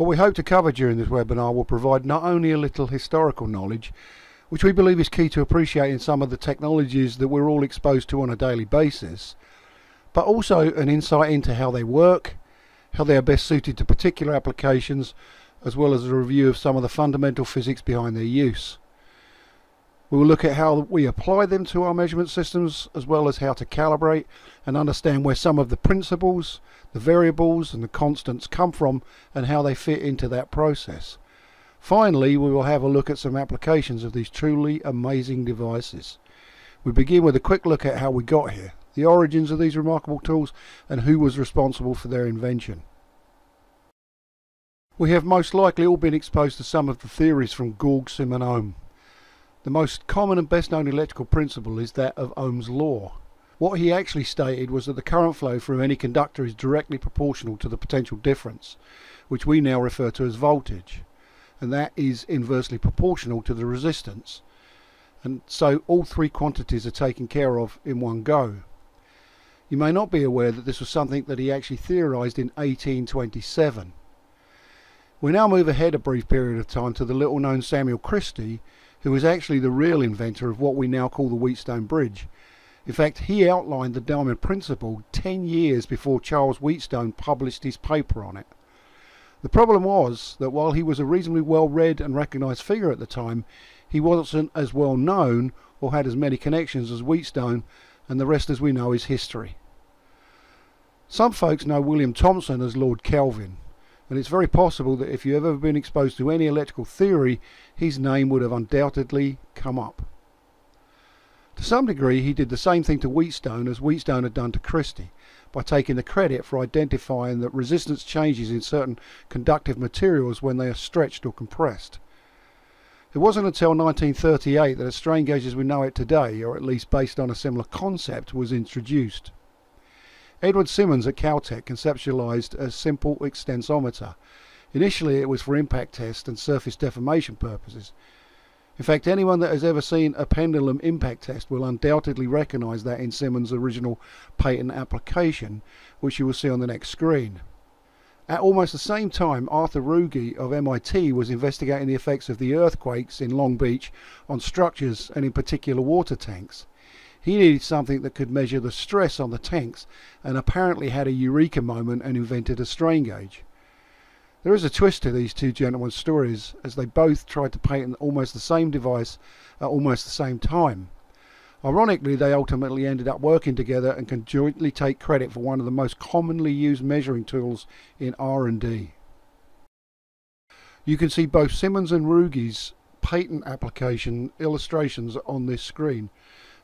What we hope to cover during this webinar will provide not only a little historical knowledge, which we believe is key to appreciating some of the technologies that we're all exposed to on a daily basis, but also an insight into how they work, how they are best suited to particular applications, as well as a review of some of the fundamental physics behind their use. We will look at how we apply them to our measurement systems, as well as how to calibrate and understand where some of the principles, the variables and the constants come from and how they fit into that process. Finally, we will have a look at some applications of these truly amazing devices. We begin with a quick look at how we got here, the origins of these remarkable tools, and who was responsible for their invention. We have most likely all been exposed to some of the theories from Gauge, Sim and Ohm. The most common and best known electrical principle is that of Ohm's law. What he actually stated was that the current flow through any conductor is directly proportional to the potential difference, which we now refer to as voltage, and that is inversely proportional to the resistance, and so all three quantities are taken care of in one go. You may not be aware that this was something that he actually theorized in 1827. We now move ahead a brief period of time to the little known Samuel Christie, who was actually the real inventor of what we now call the Wheatstone Bridge. In fact, he outlined the diamond principle 10 years before Charles Wheatstone published his paper on it. The problem was that while he was a reasonably well read and recognised figure at the time, he wasn't as well known or had as many connections as Wheatstone, and the rest, as we know, is history. Some folks know William Thomson as Lord Kelvin, and it's very possible that if you've ever been exposed to any electrical theory, his name would have undoubtedly come up. To some degree, he did the same thing to Wheatstone as Wheatstone had done to Christie, by taking the credit for identifying that resistance changes in certain conductive materials when they are stretched or compressed. It wasn't until 1938 that a strain gauge as we know it today, or at least based on a similar concept, was introduced. Edward Simmons at Caltech conceptualized a simple extensometer. Initially it was for impact test and surface deformation purposes. In fact, anyone that has ever seen a pendulum impact test will undoubtedly recognize that in Simmons' original patent application, which you will see on the next screen. At almost the same time, Arthur Ruge of MIT was investigating the effects of the earthquakes in Long Beach on structures and in particular water tanks. He needed something that could measure the stress on the tanks, and apparently had a eureka moment and invented a strain gauge. There is a twist to these two gentlemen's stories, as they both tried to patent almost the same device at almost the same time. Ironically, they ultimately ended up working together and can jointly take credit for one of the most commonly used measuring tools in R&D. You can see both Simmons and Ruge's patent application illustrations on this screen.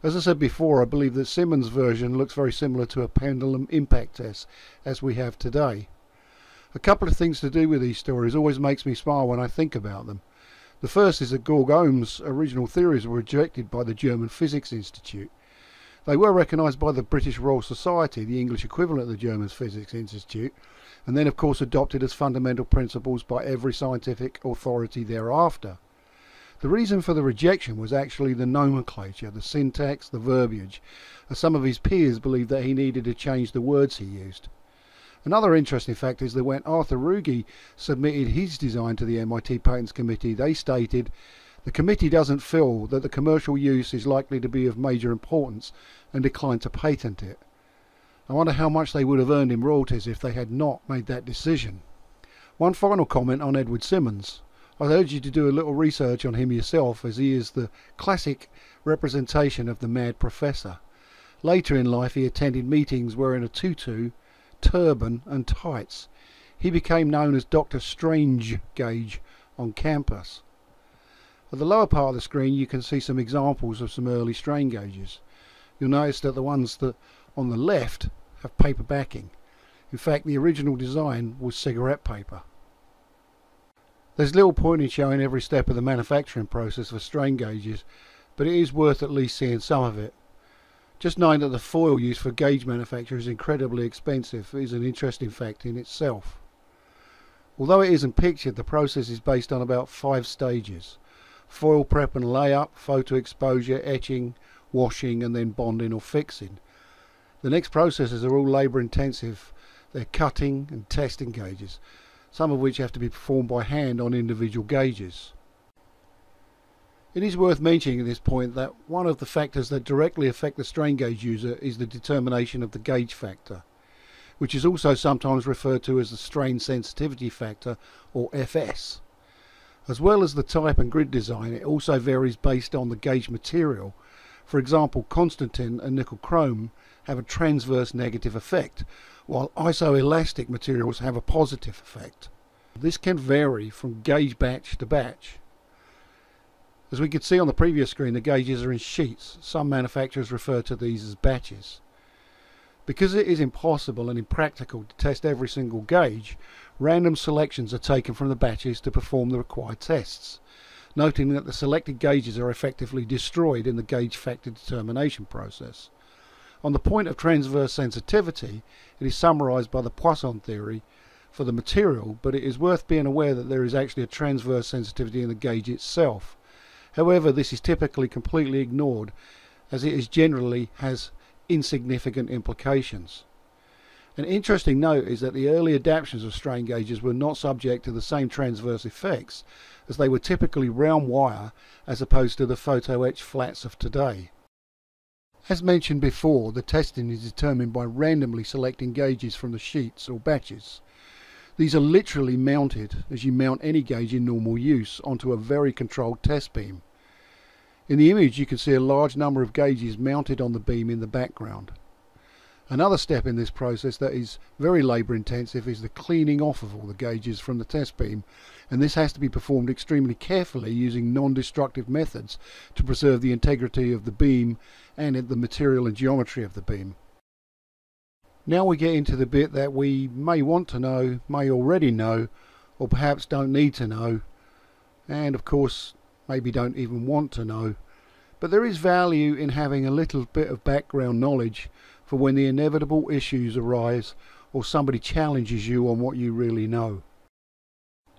As I said before, I believe that Simmons' version looks very similar to a pendulum impact test as we have today. A couple of things to do with these stories always makes me smile when I think about them. The first is that Gauge-Ohm's original theories were rejected by the German Physics Institute. They were recognised by the British Royal Society, the English equivalent of the German Physics Institute, and then of course adopted as fundamental principles by every scientific authority thereafter. The reason for the rejection was actually the nomenclature, the syntax, the verbiage, as some of his peers believed that he needed to change the words he used. Another interesting fact is that when Arthur Ruge submitted his design to the MIT Patents Committee, they stated, "The committee doesn't feel that the commercial use is likely to be of major importance," and declined to patent it. I wonder how much they would have earned in royalties if they had not made that decision. One final comment on Edward Simmons. I urge you to do a little research on him yourself, as he is the classic representation of the mad professor. Later in life he attended meetings wearing a tutu, turban and tights. He became known as Dr. Strain Gage on campus. At the lower part of the screen you can see some examples of some early strain gauges. You'll notice that the ones that on the left have paper backing. In fact, the original design was cigarette paper. There's little point in showing every step of the manufacturing process for strain gauges, but it is worth at least seeing some of it. Just knowing that the foil used for gauge manufacture is incredibly expensive is an interesting fact in itself. Although it isn't pictured, the process is based on about 5 stages: foil prep and layup, photo exposure, etching, washing and then bonding or fixing. The next processes are all labour intensive. They're cutting and testing gauges. some of which have to be performed by hand on individual gauges. It is worth mentioning at this point that one of the factors that directly affect the strain gauge user is the determination of the gauge factor, which is also sometimes referred to as the strain sensitivity factor, or FS. As well as the type and grid design, it also varies based on the gauge material. For example, Constantin and nickel chrome have a transverse negative effect, while isoelastic materials have a positive effect. This can vary from gauge batch to batch. As we could see on the previous screen, the gauges are in sheets. Some manufacturers refer to these as batches. Because it is impossible and impractical to test every single gauge, random selections are taken from the batches to perform the required tests, noting that the selected gauges are effectively destroyed in the gauge factor determination process. On the point of transverse sensitivity, it is summarized by the Poisson theory for the material, but it is worth being aware that there is actually a transverse sensitivity in the gauge itself. However, this is typically completely ignored, as it is generally has insignificant implications. An interesting note is that the early adaptations of strain gauges were not subject to the same transverse effects, as they were typically round wire as opposed to the photo etch flats of today. As mentioned before, the testing is determined by randomly selecting gauges from the sheets or batches. These are literally mounted as you mount any gauge in normal use onto a very controlled test beam. In the image you can see a large number of gauges mounted on the beam in the background. Another step in this process that is very labour intensive is the cleaning off of all the gauges from the test beam, and this has to be performed extremely carefully using non-destructive methods to preserve the integrity of the beam and the material and geometry of the beam. Now we get into the bit that we may want to know, may already know, or perhaps don't need to know, and of course maybe don't even want to know. But there is value in having a little bit of background knowledge for when the inevitable issues arise or somebody challenges you on what you really know.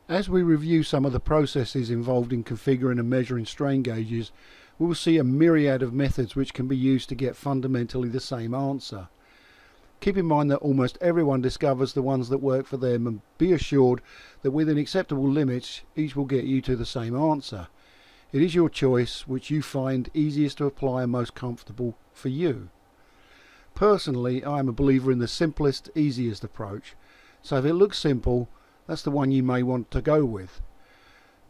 As we review some of the processes involved in configuring and measuring strain gauges, we will see a myriad of methods which can be used to get fundamentally the same answer. Keep in mind that almost everyone discovers the ones that work for them, and be assured that within acceptable limits each will get you to the same answer. It is your choice which you find easiest to apply and most comfortable for you. Personally, I am a believer in the simplest, easiest approach, so if it looks simple, that's the one you may want to go with.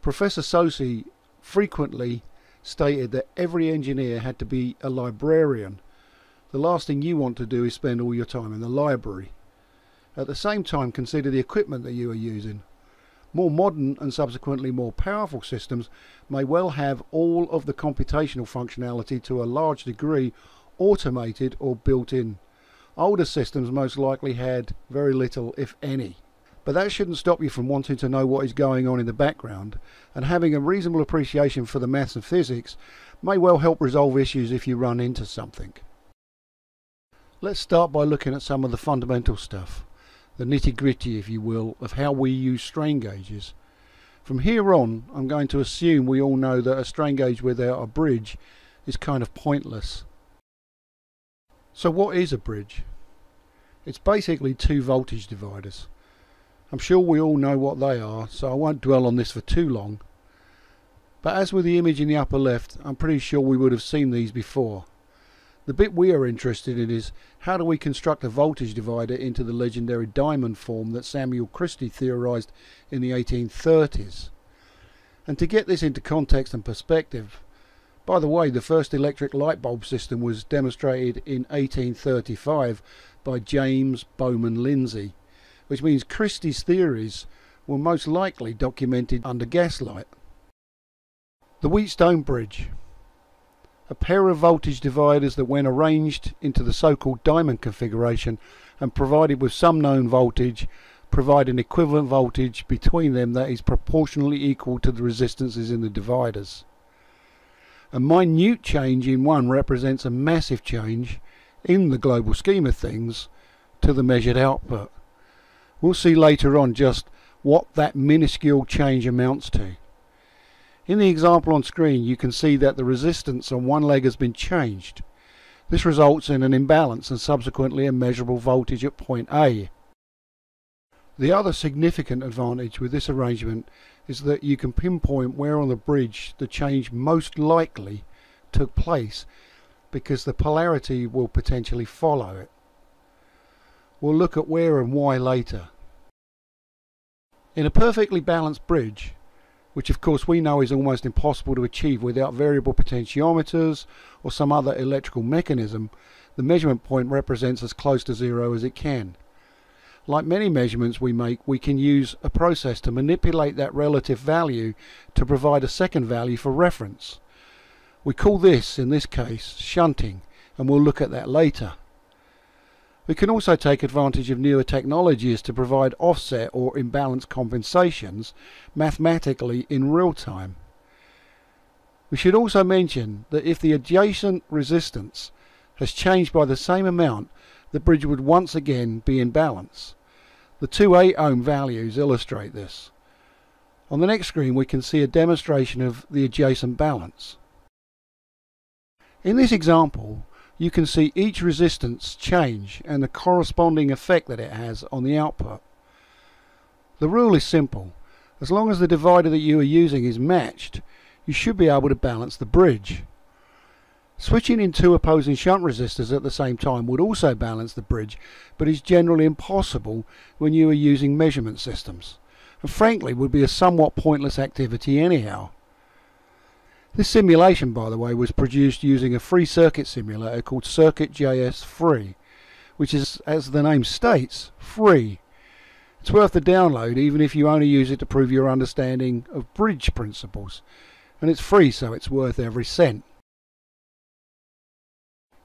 Professor Sosi frequently stated that every engineer had to be a librarian. The last thing you want to do is spend all your time in the library. At the same time, consider the equipment that you are using. More modern and subsequently more powerful systems may well have all of the computational functionality to a large degree automated or built in. Older systems most likely had very little, if any. But that shouldn't stop you from wanting to know what is going on in the background, and having a reasonable appreciation for the maths and physics may well help resolve issues if you run into something. Let's start by looking at some of the fundamental stuff, the nitty-gritty, if you will, of how we use strain gauges. From here on, I'm going to assume we all know that a strain gauge without a bridge is kind of pointless. So what is a bridge? It's basically two voltage dividers. I'm sure we all know what they are, so I won't dwell on this for too long. But as with the image in the upper left, I'm pretty sure we would have seen these before. The bit we are interested in is how do we construct a voltage divider into the legendary diamond form that Samuel Christie theorized in the 1830s. And to get this into context and perspective, by the way, the first electric light bulb system was demonstrated in 1835 by James Bowman Lindsay, which means Christie's theories were most likely documented under gaslight. The Wheatstone Bridge. A pair of voltage dividers that, when arranged into the so-called diamond configuration and provided with some known voltage, provide an equivalent voltage between them that is proportionally equal to the resistances in the dividers. A minute change in one represents a massive change, in the global scheme of things, to the measured output. We'll see later on just what that minuscule change amounts to. In the example on screen, you can see that the resistance on one leg has been changed. This results in an imbalance and subsequently a measurable voltage at point A. The other significant advantage with this arrangement is that you can pinpoint where on the bridge the change most likely took place, because the polarity will potentially follow it. We'll look at where and why later. In a perfectly balanced bridge, which of course we know is almost impossible to achieve without variable potentiometers or some other electrical mechanism, the measurement point represents as close to zero as it can. Like many measurements we make, we can use a process to manipulate that relative value to provide a second value for reference. We call this, in this case, shunting, and we'll look at that later. We can also take advantage of newer technologies to provide offset or imbalance compensations mathematically in real time. We should also mention that if the adjacent resistance has changed by the same amount, the bridge would once again be in balance. The two 8 ohm values illustrate this. On the next screen we can see a demonstration of the adjacent balance. In this example, you can see each resistance change and the corresponding effect that it has on the output. The rule is simple. As long as the divider that you are using is matched, you should be able to balance the bridge. Switching in two opposing shunt resistors at the same time would also balance the bridge, but is generally impossible when you are using measurement systems, and frankly would be a somewhat pointless activity anyhow. This simulation, by the way, was produced using a free circuit simulator called Circuit.js Free, which is, as the name states, free. It's worth the download even if you only use it to prove your understanding of bridge principles, and it's free, so it's worth every cent.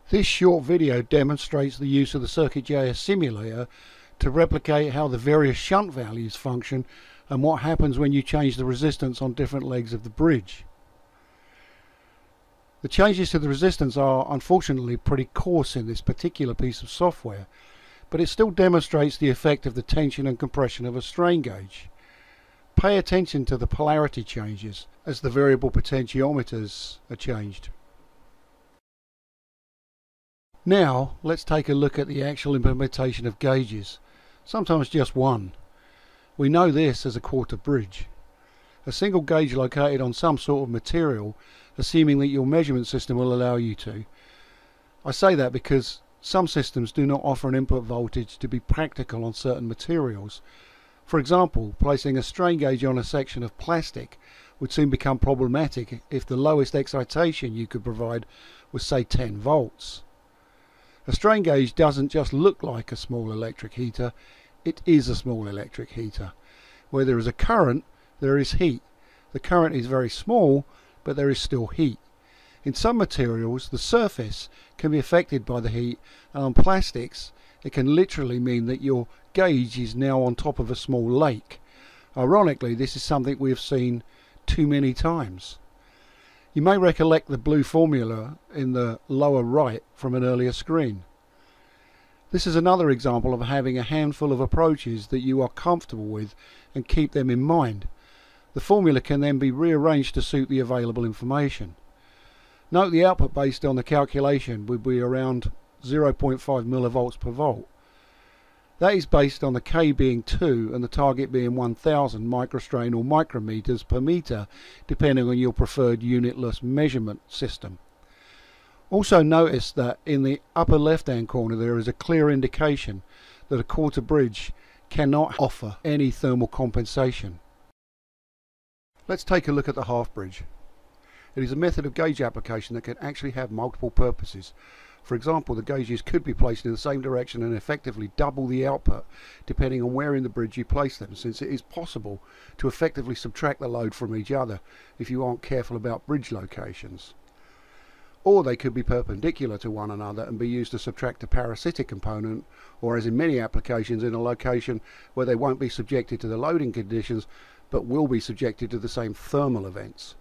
This short video demonstrates the use of the Circuit.js simulator to replicate how the various shunt values function and what happens when you change the resistance on different legs of the bridge. The changes to the resistance are unfortunately pretty coarse in this particular piece of software, but it still demonstrates the effect of the tension and compression of a strain gauge. Pay attention to the polarity changes as the variable potentiometers are changed. Now let's take a look at the actual implementation of gauges, sometimes just one. We know this as a quarter bridge. A single gauge located on some sort of material, assuming that your measurement system will allow you to. I say that because some systems do not offer an input voltage to be practical on certain materials. For example, placing a strain gauge on a section of plastic would soon become problematic if the lowest excitation you could provide was, say, 10 volts. A strain gauge doesn't just look like a small electric heater, it is a small electric heater. Where there is a current, there is heat. The current is very small, but there is still heat. In some materials, the surface can be affected by the heat, and on plastics, it can literally mean that your gauge is now on top of a small lake. Ironically, this is something we have seen too many times. You may recollect the blue formula in the lower right from an earlier screen. This is another example of having a handful of approaches that you are comfortable with and keep them in mind. The formula can then be rearranged to suit the available information. Note the output based on the calculation would be around 0.5 millivolts per volt. That is based on the K being 2 and the target being 1000 microstrain or micrometers per meter, depending on your preferred unitless measurement system. Also notice that in the upper left hand corner there is a clear indication that a quarter bridge cannot offer any thermal compensation. Let's take a look at the half bridge. It is a method of gauge application that can actually have multiple purposes. For example, the gauges could be placed in the same direction and effectively double the output depending on where in the bridge you place them, since it is possible to effectively subtract the load from each other if you aren't careful about bridge locations. Or they could be perpendicular to one another and be used to subtract a parasitic component, or as in many applications in a location where they won't be subjected to the loading conditions but will be subjected to the same thermal events.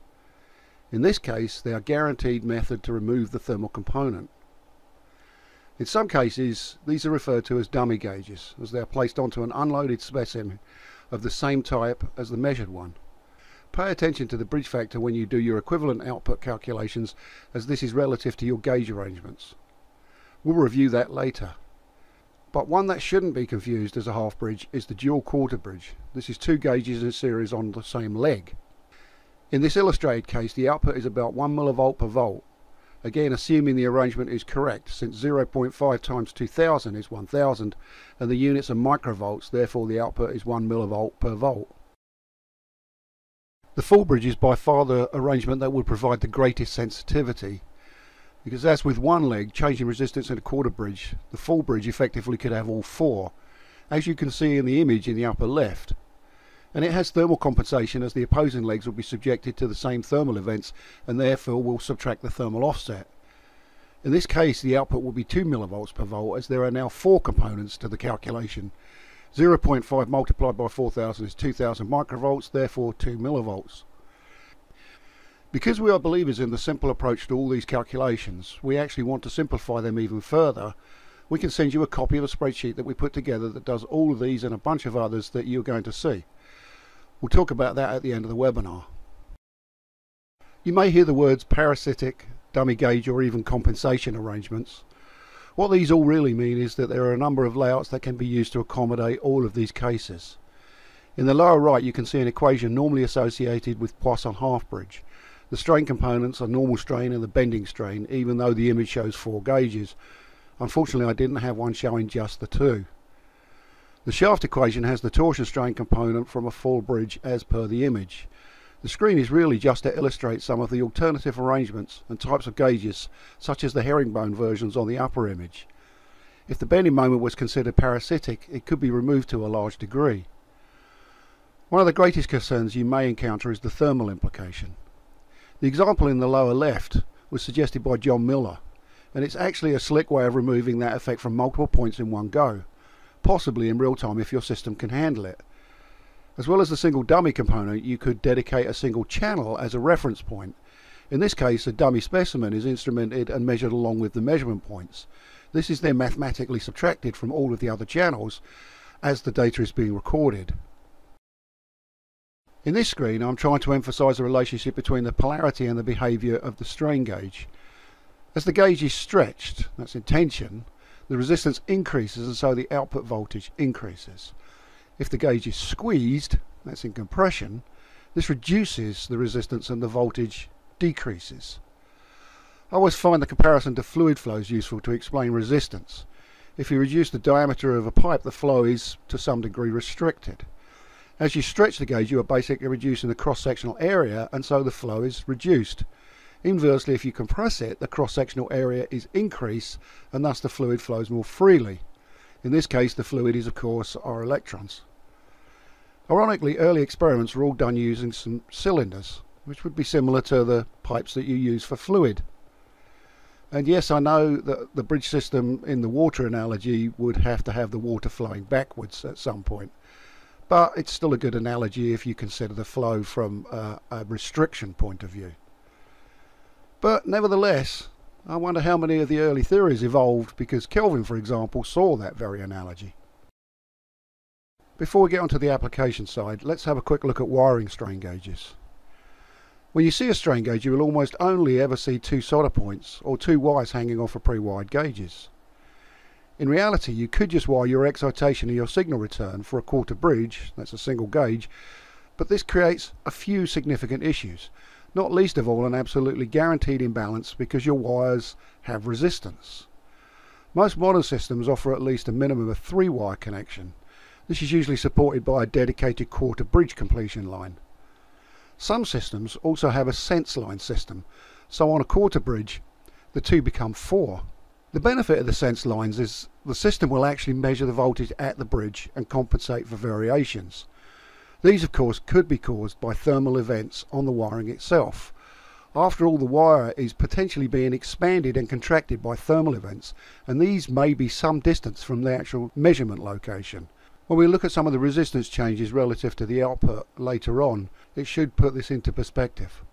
In this case, they are a guaranteed method to remove the thermal component. In some cases, these are referred to as dummy gauges, as they are placed onto an unloaded specimen of the same type as the measured one. Pay attention to the bridge factor when you do your equivalent output calculations, as this is relative to your gauge arrangements. We'll review that later. But one that shouldn't be confused as a half bridge is the dual quarter bridge. This is two gauges in a series on the same leg. In this illustrated case, the output is about 1 millivolt per volt. Again, assuming the arrangement is correct, since 0.5 times 2000 is 1000 and the units are microvolts, therefore the output is 1 millivolt per volt. The full bridge is by far the arrangement that would provide the greatest sensitivity, because as with one leg changing resistance in a quarter bridge, the full bridge effectively could have all four, as you can see in the image in the upper left. And it has thermal compensation, as the opposing legs will be subjected to the same thermal events and therefore will subtract the thermal offset. In this case the output will be 2 millivolts per volt, as there are now four components to the calculation. 0.5 multiplied by 4000 is 2000 microvolts, therefore 2 millivolts. Because we are believers in the simple approach to all these calculations, we actually want to simplify them even further. We can send you a copy of a spreadsheet that we put together that does all of these and a bunch of others that you're going to see. We'll talk about that at the end of the webinar. You may hear the words parasitic, dummy gauge or even compensation arrangements. What these all really mean is that there are a number of layouts that can be used to accommodate all of these cases. In the lower right you can see an equation normally associated with Poisson half bridge. The strain components are normal strain and the bending strain, even though the image shows 4 gauges. Unfortunately I didn't have one showing just the two. The shaft equation has the torsion strain component from a full bridge as per the image. The screen is really just to illustrate some of the alternative arrangements and types of gauges, such as the herringbone versions on the upper image. If the bending moment was considered parasitic, it could be removed to a large degree. One of the greatest concerns you may encounter is the thermal implication. The example in the lower left was suggested by John Miller, and it's actually a slick way of removing that effect from multiple points in one go, possibly in real time if your system can handle it. As well as the single dummy component, you could dedicate a single channel as a reference point. In this case, a dummy specimen is instrumented and measured along with the measurement points. This is then mathematically subtracted from all of the other channels as the data is being recorded. In this screen I'm trying to emphasize the relationship between the polarity and the behavior of the strain gauge. As the gauge is stretched, that's in tension, the resistance increases and so the output voltage increases. If the gauge is squeezed, that's in compression, this reduces the resistance and the voltage decreases. I always find the comparison to fluid flows useful to explain resistance. If you reduce the diameter of a pipe, the flow is to some degree restricted. As you stretch the gauge, you are basically reducing the cross-sectional area and so the flow is reduced. Inversely, if you compress it, the cross-sectional area is increased and thus the fluid flows more freely. In this case the fluid is of course our electrons. Ironically, early experiments were all done using some cylinders, which would be similar to the pipes that you use for fluid. And yes, I know that the bridge system in the water analogy would have to have the water flowing backwards at some point. But it's still a good analogy if you consider the flow from a restriction point of view. But nevertheless, I wonder how many of the early theories evolved because Kelvin, for example, saw that very analogy. Before we get onto the application side, let's have a quick look at wiring strain gauges. When you see a strain gauge, you will almost only ever see two solder points or two wires hanging off of pre-wired gauges. In reality, you could just wire your excitation and your signal return for a quarter bridge, that's a single gauge, but this creates a few significant issues, not least of all an absolutely guaranteed imbalance because your wires have resistance. Most modern systems offer at least a minimum of 3-wire connection. This is usually supported by a dedicated quarter bridge completion line. Some systems also have a sense line system, so on a quarter bridge the two become 4. The benefit of the sense lines is the system will actually measure the voltage at the bridge and compensate for variations. These of course could be caused by thermal events on the wiring itself. After all, the wire is potentially being expanded and contracted by thermal events, and these may be some distance from the actual measurement location. When we look at some of the resistance changes relative to the output later on, it should put this into perspective.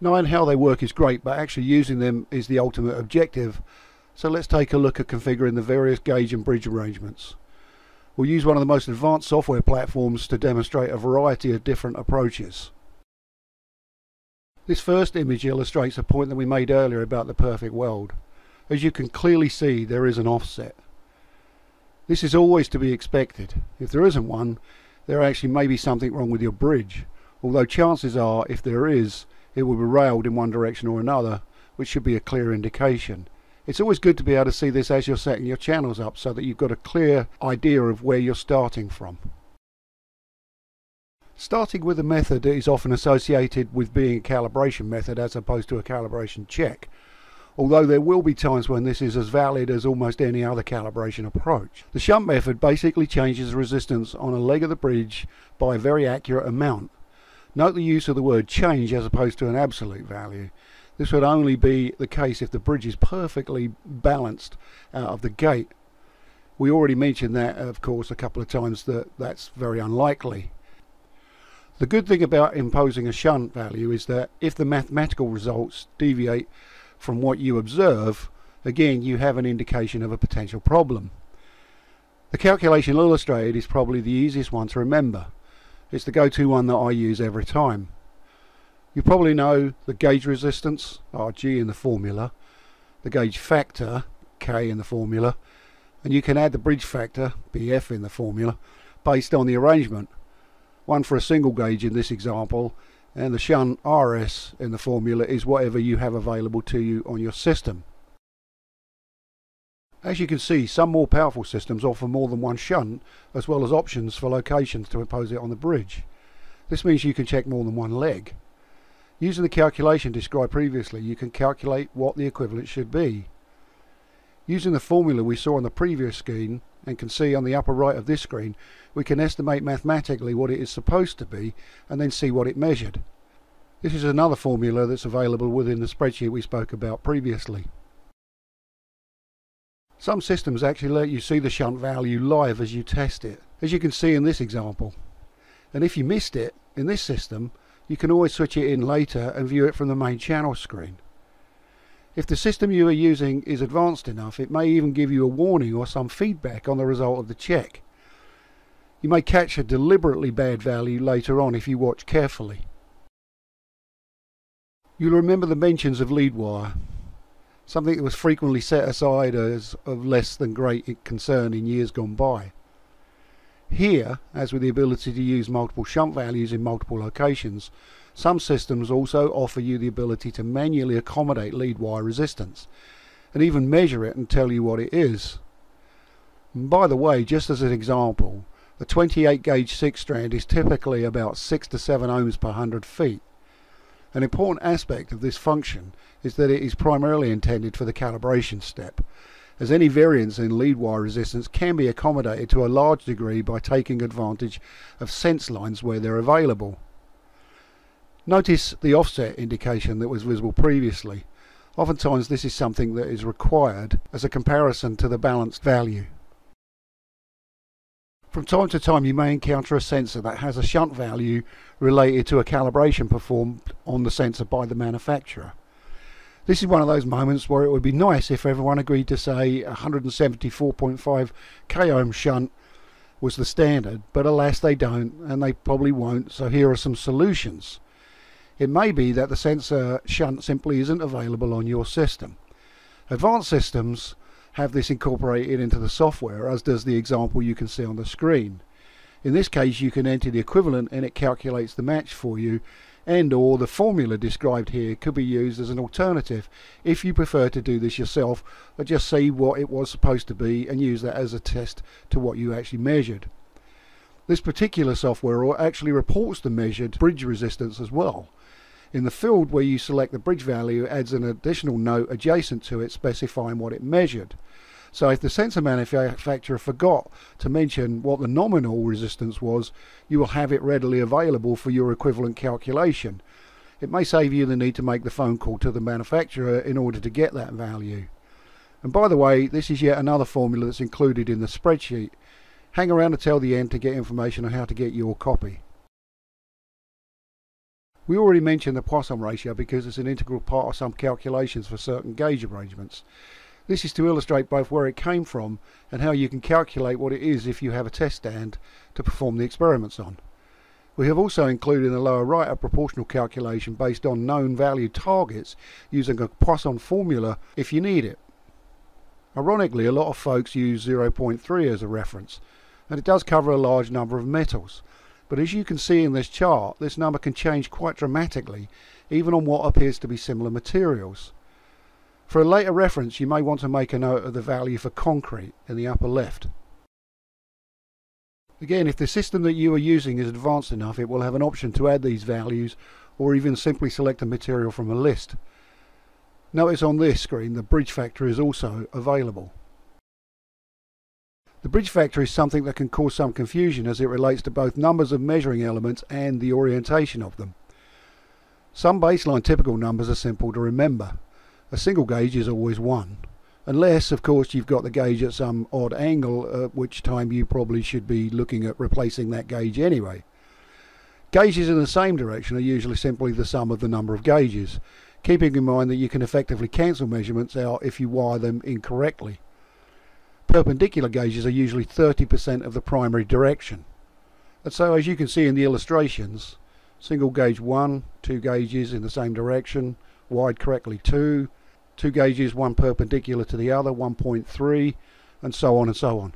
Knowing how they work is great, but actually using them is the ultimate objective, so let's take a look at configuring the various gauge and bridge arrangements. We'll use one of the most advanced software platforms to demonstrate a variety of different approaches. This first image illustrates a point that we made earlier about the perfect weld. As you can clearly see, there is an offset. This is always to be expected. If there isn't one, there actually may be something wrong with your bridge, although chances are, if there is, it will be railed in one direction or another, which should be a clear indication. It's always good to be able to see this as you're setting your channels up so that you've got a clear idea of where you're starting from. Starting with a method that is often associated with being a calibration method as opposed to a calibration check, although there will be times when this is as valid as almost any other calibration approach. The shunt method basically changes the resistance on a leg of the bridge by a very accurate amount. Note the use of the word change as opposed to an absolute value. This would only be the case if the bridge is perfectly balanced out of the gate. We already mentioned that, of course, a couple of times, that that's very unlikely. The good thing about imposing a shunt value is that if the mathematical results deviate from what you observe, again you have an indication of a potential problem. The calculation illustrated is probably the easiest one to remember. It's the go-to one that I use every time. You probably know the gauge resistance, Rg in the formula, the gauge factor, K in the formula, and you can add the bridge factor, Bf in the formula, based on the arrangement. One for a single gauge in this example, and the shunt Rs in the formula is whatever you have available to you on your system. As you can see, some more powerful systems offer more than one shunt, as well as options for locations to impose it on the bridge. This means you can check more than one leg. Using the calculation described previously, you can calculate what the equivalent should be. Using the formula we saw on the previous screen, and can see on the upper right of this screen, we can estimate mathematically what it is supposed to be, and then see what it measured. This is another formula that's available within the spreadsheet we spoke about previously. Some systems actually let you see the shunt value live as you test it, as you can see in this example. And if you missed it in this system, you can always switch it in later and view it from the main channel screen. If the system you are using is advanced enough, it may even give you a warning or some feedback on the result of the check. You may catch a deliberately bad value later on if you watch carefully. You'll remember the mentions of lead wire, something that was frequently set aside as of less than great concern in years gone by. Here, as with the ability to use multiple shunt values in multiple locations, some systems also offer you the ability to manually accommodate lead wire resistance, and even measure it and tell you what it is. And by the way, just as an example, a 28 gauge 6 strand is typically about 6 to 7 ohms per 100 feet. An important aspect of this function is that it is primarily intended for the calibration step, as any variance in lead wire resistance can be accommodated to a large degree by taking advantage of sense lines where they're available. Notice the offset indication that was visible previously. Oftentimes this is something that is required as a comparison to the balanced value. From time to time you may encounter a sensor that has a shunt value related to a calibration performed on the sensor by the manufacturer. This is one of those moments where it would be nice if everyone agreed to say 174.5 k-ohm shunt was the standard, but alas they don't, and they probably won't, so here are some solutions. It may be that the sensor shunt simply isn't available on your system. Advanced systems have this incorporated into the software, as does the example you can see on the screen. In this case you can enter the equivalent and it calculates the match for you, and/or the formula described here could be used as an alternative if you prefer to do this yourself, or just see what it was supposed to be and use that as a test to what you actually measured. This particular software actually reports the measured bridge resistance as well. In the field where you select the bridge value, it adds an additional note adjacent to it specifying what it measured. So if the sensor manufacturer forgot to mention what the nominal resistance was, you will have it readily available for your equivalent calculation. It may save you the need to make the phone call to the manufacturer in order to get that value. And by the way, this is yet another formula that's included in the spreadsheet. Hang around until the end to get information on how to get your copy. We already mentioned the Poisson ratio because it's an integral part of some calculations for certain gauge arrangements. This is to illustrate both where it came from and how you can calculate what it is if you have a test stand to perform the experiments on. We have also included in the lower right a proportional calculation based on known value targets using a Poisson formula if you need it. Ironically, a lot of folks use 0.3 as a reference, and it does cover a large number of metals. But as you can see in this chart, this number can change quite dramatically, even on what appears to be similar materials. For a later reference, you may want to make a note of the value for concrete in the upper left. Again, if the system that you are using is advanced enough, it will have an option to add these values, or even simply select a material from a list. Notice on this screen the bridge factor is also available. The bridge factor is something that can cause some confusion as it relates to both numbers of measuring elements and the orientation of them. Some baseline typical numbers are simple to remember. A single gauge is always 1, unless of course you've got the gauge at some odd angle, at which time you probably should be looking at replacing that gauge anyway. Gauges in the same direction are usually simply the sum of the number of gauges, keeping in mind that you can effectively cancel measurements out if you wire them incorrectly. Perpendicular gauges are usually 30% of the primary direction. And so as you can see in the illustrations, single gauge 1, 2 gauges in the same direction, wired correctly 2, 2 gauges, 1 perpendicular to the other, 1.3, and so on and so on.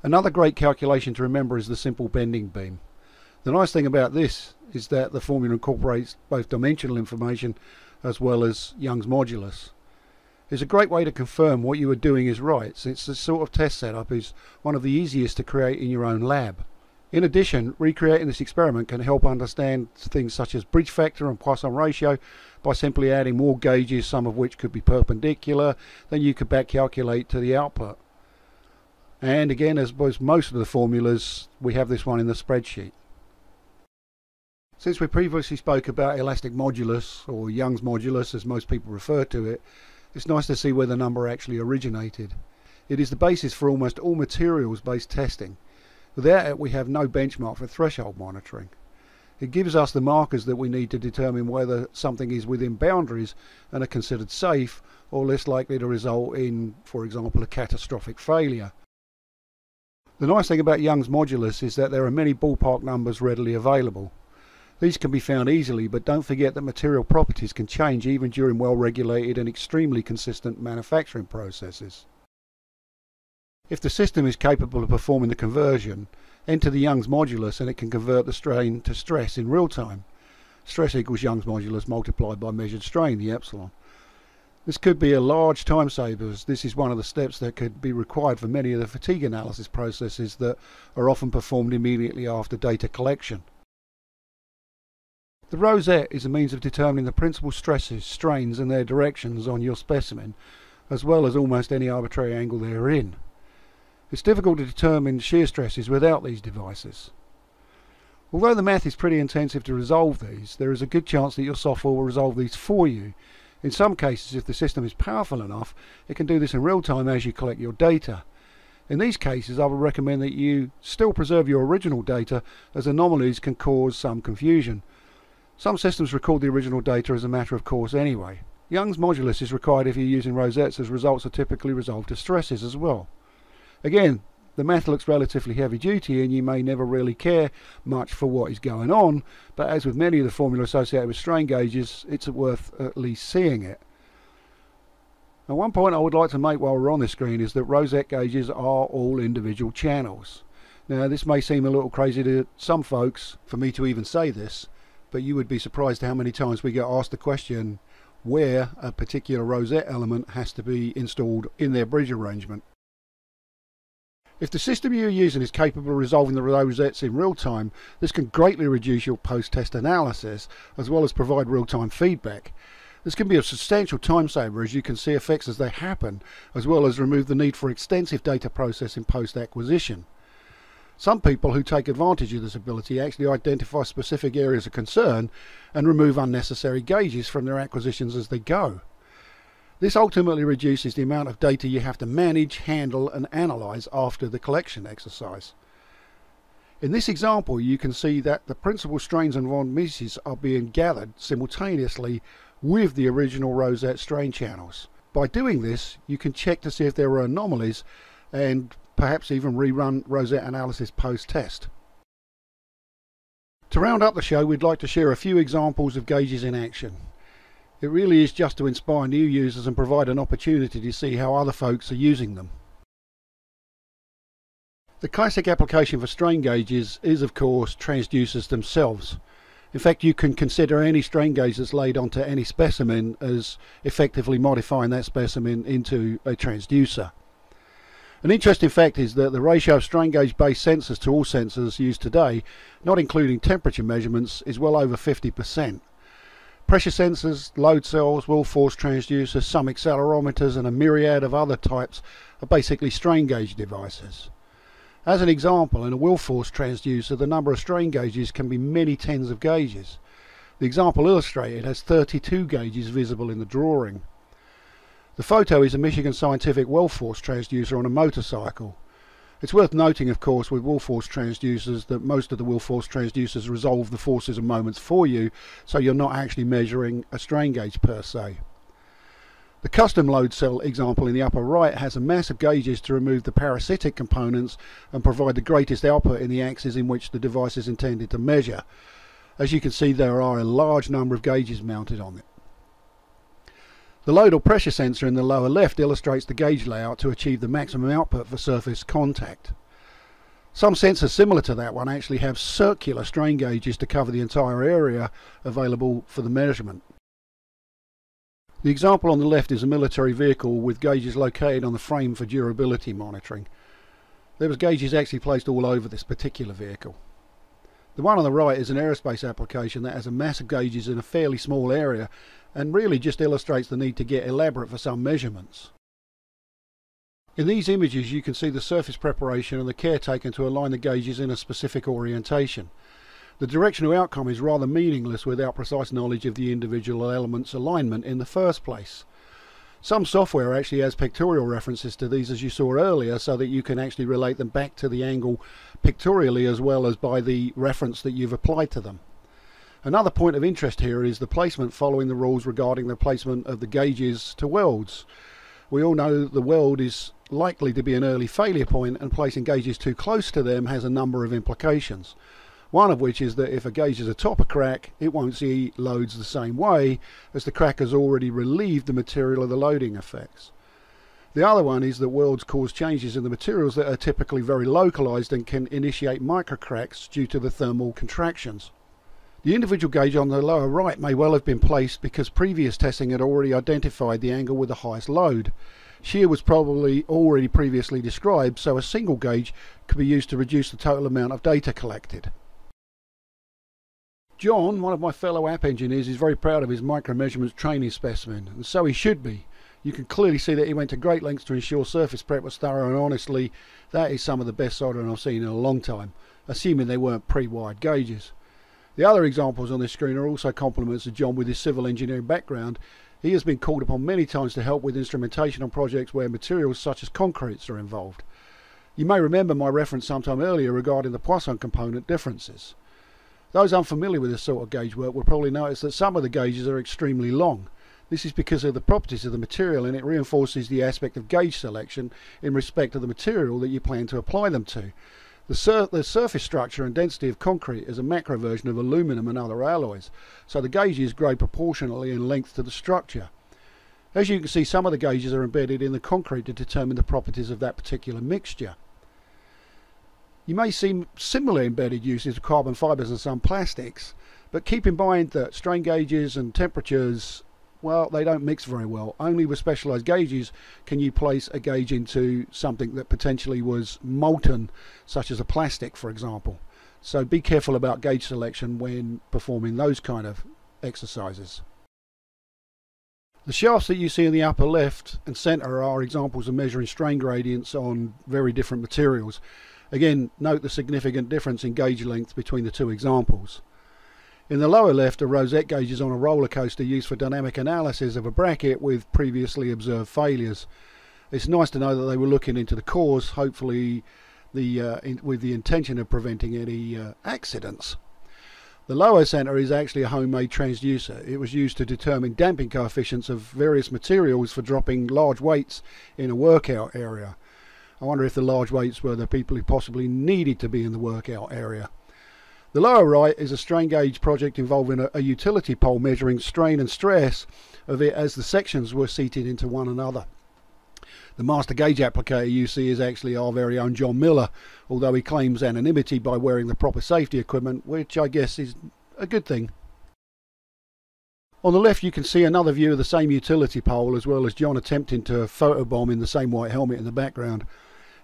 Another great calculation to remember is the simple bending beam. The nice thing about this is that the formula incorporates both dimensional information as well as Young's modulus. It's a great way to confirm what you are doing is right, since this sort of test setup is one of the easiest to create in your own lab. In addition, recreating this experiment can help understand things such as bridge factor and Poisson ratio by simply adding more gauges, some of which could be perpendicular, than you could back calculate to the output. And again, as with most of the formulas, we have this one in the spreadsheet. Since we previously spoke about elastic modulus, or Young's modulus as most people refer to it, it's nice to see where the number actually originated. It is the basis for almost all materials-based testing. Without it, we have no benchmark for threshold monitoring. It gives us the markers that we need to determine whether something is within boundaries and are considered safe, or less likely to result in, for example, a catastrophic failure. The nice thing about Young's modulus is that there are many ballpark numbers readily available. These can be found easily, but don't forget that material properties can change even during well-regulated and extremely consistent manufacturing processes. If the system is capable of performing the conversion, enter the Young's modulus and it can convert the strain to stress in real time. Stress equals Young's modulus multiplied by measured strain, the epsilon. This could be a large time saver, as this is one of the steps that could be required for many of the fatigue analysis processes that are often performed immediately after data collection. The rosette is a means of determining the principal stresses, strains and their directions on your specimen, as well as almost any arbitrary angle they are in. It's difficult to determine shear stresses without these devices. Although the math is pretty intensive to resolve these, there is a good chance that your software will resolve these for you. In some cases, if the system is powerful enough, it can do this in real time as you collect your data. In these cases, I would recommend that you still preserve your original data, as anomalies can cause some confusion. Some systems record the original data as a matter of course anyway. Young's modulus is required if you're using rosettes, as results are typically resolved to stresses as well. Again, the math looks relatively heavy duty and you may never really care much for what is going on, but as with many of the formula associated with strain gauges, it's worth at least seeing it. Now, one point I would like to make while we're on this screen is that rosette gauges are all individual channels. Now, this may seem a little crazy to some folks for me to even say this, but you would be surprised how many times we get asked the question where a particular rosette element has to be installed in their bridge arrangement. If the system you're using is capable of resolving the rosettes in real time, this can greatly reduce your post-test analysis, as well as provide real-time feedback. This can be a substantial time saver, as you can see effects as they happen, as well as remove the need for extensive data processing post-acquisition. Some people who take advantage of this ability actually identify specific areas of concern and remove unnecessary gauges from their acquisitions as they go. This ultimately reduces the amount of data you have to manage, handle and analyze after the collection exercise. In this example, you can see that the principal strains and von Mises are being gathered simultaneously with the original rosette strain channels. By doing this, you can check to see if there are anomalies and perhaps even rerun rosette analysis post-test. To round up the show, we'd like to share a few examples of gauges in action. It really is just to inspire new users and provide an opportunity to see how other folks are using them. The classic application for strain gauges is, of course, transducers themselves. In fact, you can consider any strain gauge that's laid onto any specimen as effectively modifying that specimen into a transducer. An interesting fact is that the ratio of strain gauge based sensors to all sensors used today, not including temperature measurements, is well over 50%. Pressure sensors, load cells, wheel force transducers, some accelerometers and a myriad of other types are basically strain gauge devices. As an example, in a wheel force transducer, the number of strain gauges can be many tens of gauges. The example illustrated has 32 gauges visible in the drawing. The photo is a Michigan Scientific wheel force transducer on a motorcycle. It's worth noting, of course, with wheel force transducers that most of the wheel force transducers resolve the forces and moments for you, so you're not actually measuring a strain gauge per se. The custom load cell example in the upper right has a mass of gauges to remove the parasitic components and provide the greatest output in the axis in which the device is intended to measure. As you can see, there are a large number of gauges mounted on it. The load or pressure sensor in the lower left illustrates the gauge layout to achieve the maximum output for surface contact. Some sensors similar to that one actually have circular strain gauges to cover the entire area available for the measurement. The example on the left is a military vehicle with gauges located on the frame for durability monitoring. There was gauges actually placed all over this particular vehicle. The one on the right is an aerospace application that has a mass of gauges in a fairly small area and really just illustrates the need to get elaborate for some measurements. In these images you can see the surface preparation and the care taken to align the gauges in a specific orientation. The directional outcome is rather meaningless without precise knowledge of the individual elements' alignment in the first place. Some software actually has pictorial references to these, as you saw earlier, so that you can actually relate them back to the angle pictorially as well as by the reference that you've applied to them. Another point of interest here is the placement following the rules regarding the placement of the gauges to welds. We all know the weld is likely to be an early failure point, and placing gauges too close to them has a number of implications. One of which is that if a gauge is atop a crack, it won't see loads the same way, as the crack has already relieved the material of the loading effects. The other one is that welds cause changes in the materials that are typically very localized and can initiate microcracks due to the thermal contractions. The individual gauge on the lower right may well have been placed because previous testing had already identified the angle with the highest load. Shear was probably already previously described, so a single gauge could be used to reduce the total amount of data collected. John, one of my fellow app engineers, is very proud of his micromeasurements training specimen, and so he should be. You can clearly see that he went to great lengths to ensure surface prep was thorough, and honestly, that is some of the best soldering I've seen in a long time, assuming they weren't pre-wired gauges. The other examples on this screen are also compliments to John with his civil engineering background. He has been called upon many times to help with instrumentation on projects where materials such as concretes are involved. You may remember my reference sometime earlier regarding the Poisson component differences. Those unfamiliar with this sort of gauge work will probably notice that some of the gauges are extremely long. This is because of the properties of the material, and it reinforces the aspect of gauge selection in respect of the material that you plan to apply them to. The surface structure and density of concrete is a macro version of aluminum and other alloys, so the gauges grow proportionally in length to the structure. As you can see, some of the gauges are embedded in the concrete to determine the properties of that particular mixture. You may see similar embedded uses of carbon fibres and some plastics, but keep in mind that strain gauges and temperatures, well, they don't mix very well. Only with specialised gauges can you place a gauge into something that potentially was molten, such as a plastic, for example. So be careful about gauge selection when performing those kind of exercises. The shafts that you see in the upper left and centre are examples of measuring strain gradients on very different materials. Again, note the significant difference in gauge length between the two examples. In the lower left are rosette gauges on a roller coaster used for dynamic analysis of a bracket with previously observed failures. It's nice to know that they were looking into the cause, hopefully with the intention of preventing any accidents. The lower centre is actually a homemade transducer. It was used to determine damping coefficients of various materials for dropping large weights in a workout area. I wonder if the large weights were the people who possibly needed to be in the workout area. The lower right is a strain gauge project involving a utility pole measuring strain and stress of it as the sections were seated into one another. The master gauge applicator you see is actually our very own John Miller, although he claims anonymity by wearing the proper safety equipment, which I guess is a good thing. On the left you can see another view of the same utility pole, as well as John attempting to photobomb in the same white helmet in the background.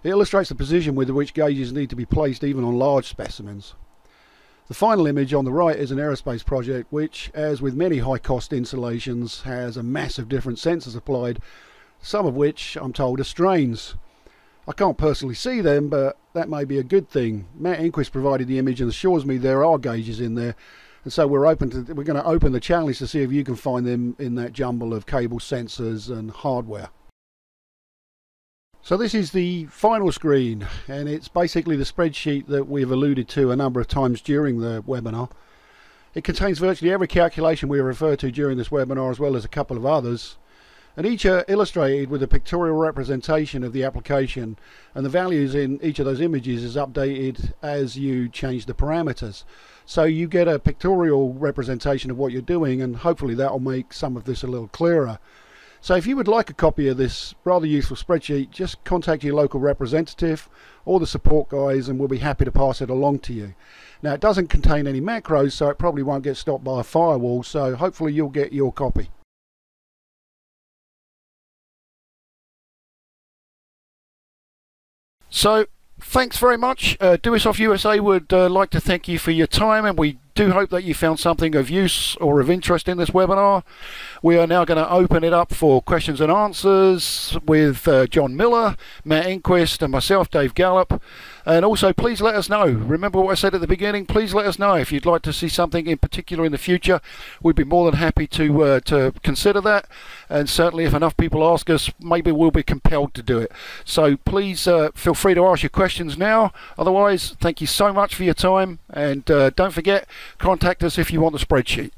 It illustrates the precision with which gauges need to be placed even on large specimens. The final image on the right is an aerospace project which, as with many high-cost installations, has a massive different sensors applied, some of which, I'm told, are strains. I can't personally see them, but that may be a good thing. Matt Inquist provided the image and assures me there are gauges in there, and so we're going to open the challenge to see if you can find them in that jumble of cable, sensors and hardware. So this is the final screen, and it's basically the spreadsheet that we've alluded to a number of times during the webinar. It contains virtually every calculation we refer to during this webinar, as well as a couple of others, and each are illustrated with a pictorial representation of the application, and the values in each of those images is updated as you change the parameters. So you get a pictorial representation of what you're doing, and hopefully that will make some of this a little clearer. So if you would like a copy of this rather useful spreadsheet, just contact your local representative or the support guys and we'll be happy to pass it along to you. Now, it doesn't contain any macros, so it probably won't get stopped by a firewall, so hopefully you'll get your copy. So thanks very much. DEWESoft USA would like to thank you for your time, and we do hope that you found something of use or of interest in this webinar. We are now going to open it up for questions and answers with John Miller, Matt Inquist and myself, Dave Gallup. And also please let us know. Remember what I said at the beginning, please let us know if you'd like to see something in particular in the future. We'd be more than happy to consider that, and certainly if enough people ask us, maybe we'll be compelled to do it. So please feel free to ask your questions now. Otherwise, thank you so much for your time, and don't forget, contact us if you want the spreadsheet.